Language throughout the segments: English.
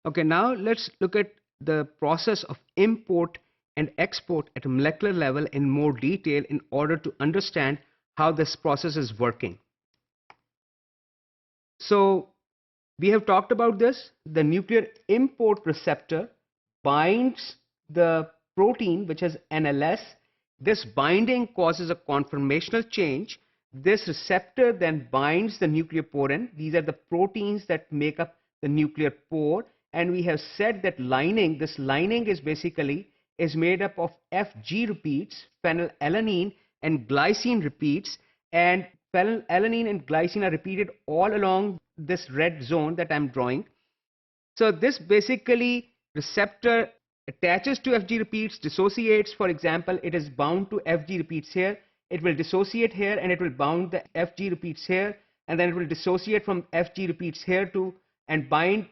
Okay, now let's look at the process of import and export at a molecular level in more detail in order to understand how this process is working. So we have talked about this. The nuclear import receptor binds the protein which has NLS. This binding causes a conformational change. This receptor then binds the nucleoporin. These are the proteins that make up the nuclear pore. And we have said that lining, this lining is basically is made up of FG repeats, phenylalanine and glycine repeats. And phenylalanine and glycine are repeated all along this red zone that I'm drawing. So this basically receptor attaches to FG repeats, dissociates. For example, it is bound to FG repeats here. It will dissociate here and it will bound the FG repeats here, and then it will dissociate from FG repeats here too and bind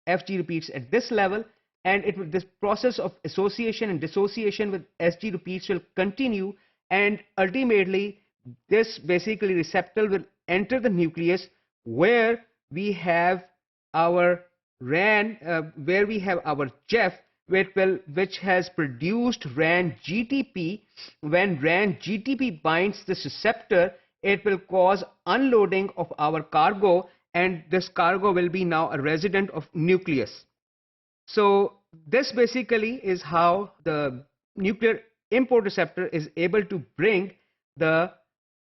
FG repeats at this level. And it will, this process of association and dissociation with SG repeats will continue, and ultimately this basically receptor will enter the nucleus where we have our RAN, where we have our Jeff, which has produced RAN GTP. When RAN GTP binds this receptor, it will cause unloading of our cargo, and this cargo will be now a resident of nucleus. So this basically is how the nuclear import receptor is able to bring the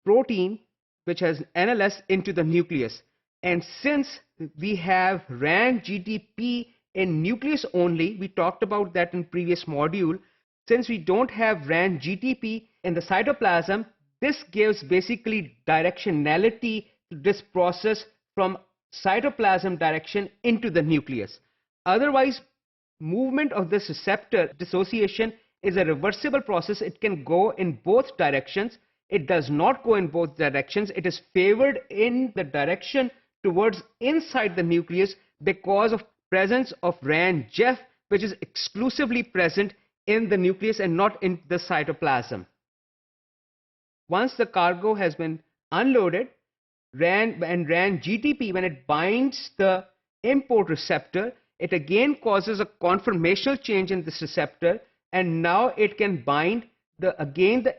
protein which has NLS into the nucleus. And since we have RAN GTP in nucleus only, we talked about that in previous module. Since we don't have RAN GTP in the cytoplasm, this gives basically directionality to this process from cytoplasm direction into the nucleus. Otherwise, movement of this receptor dissociation is a reversible process. It can go in both directions. It does not go in both directions. It is favored in the direction towards inside the nucleus because of presence of RAN-GEF, which is exclusively present in the nucleus and not in the cytoplasm. Once the cargo has been unloaded, RAN-GTP, when it binds the import receptor, it again causes a conformational change in this receptor, and now it can bind the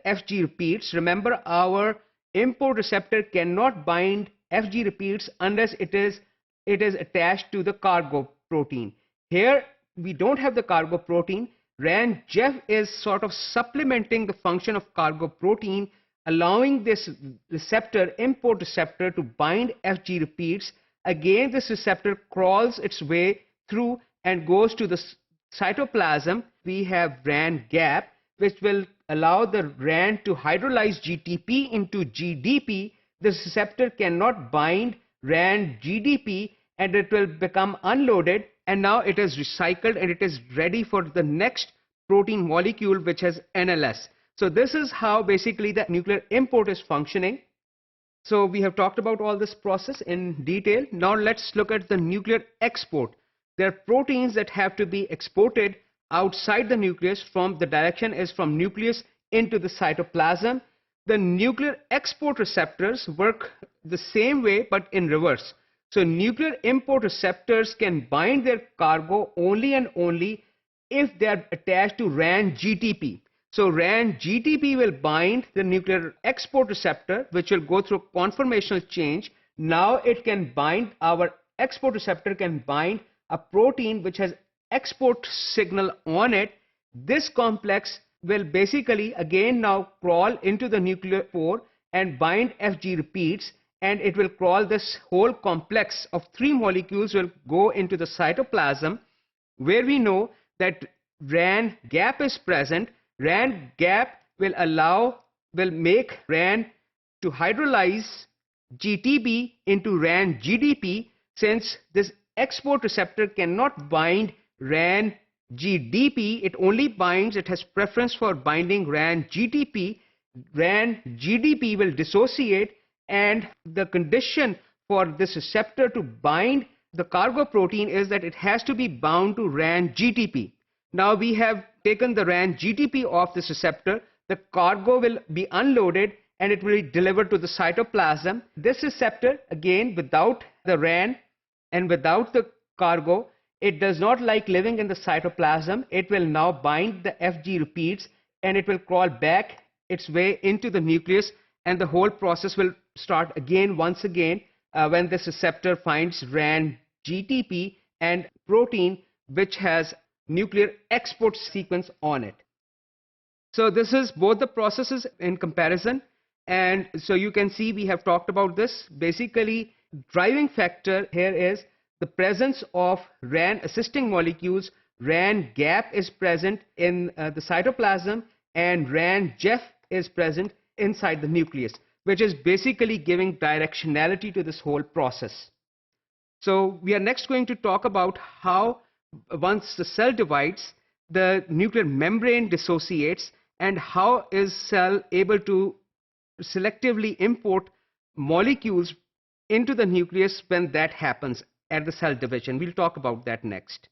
FG repeats. Remember, our import receptor cannot bind FG repeats unless it is attached to the cargo protein. Here we don't have the cargo protein. RAN-GEF is sort of supplementing the function of cargo protein, allowing this receptor, import receptor, to bind FG repeats. Again, this receptor crawls its way through and goes to the cytoplasm. We have RAN-GAP, which will allow the RAN to hydrolyze GTP into GDP. This receptor cannot bind RAN-GDP, and it will become unloaded, and now it is recycled and it is ready for the next protein molecule which has NLS. So this is how basically the nuclear import is functioning. So we have talked about all this process in detail. Now let's look at the nuclear export. There are proteins that have to be exported outside the nucleus. From the direction is from nucleus into the cytoplasm. The nuclear export receptors work the same way but in reverse. So nuclear import receptors can bind their cargo only and only if they are attached to RAN-GTP. So RAN-GTP will bind the nuclear export receptor, which will go through conformational change. Now it can bind, our export receptor can bind a protein which has export signal on it. This complex will basically again now crawl into the nuclear pore and bind FG repeats, and it will crawl. This whole complex of 3 molecules will go into the cytoplasm, where we know that RAN-GAP is present. RAN-GAP will make RAN to hydrolyze GTP into RAN-GDP. Since this export receptor cannot bind RAN-GDP, it only binds, it has preference for binding RAN-GTP. RAN-GDP will dissociate, and the condition for this receptor to bind the cargo protein is that it has to be bound to RAN-GTP. Now we have taken the RAN-GTP off this receptor. The cargo will be unloaded and it will be delivered to the cytoplasm. This receptor, again without the RAN and without the cargo, It does not like living in the cytoplasm. It will now bind the FG repeats and it will crawl back its way into the nucleus, and the whole process will start again once again when this receptor finds RAN GTP and protein which has nuclear export sequence on it. So this is both the processes in comparison. And so you can see we have talked about this. Basically, driving factor here is the presence of RAN assisting molecules. RAN gap is present in the cytoplasm, and RAN GEF is present inside the nucleus, which is basically giving directionality to this whole process. So we are next going to talk about how once the cell divides, the nuclear membrane dissociates, and how is cell able to selectively import molecules into the nucleus when that happens at the cell division. We'll talk about that next.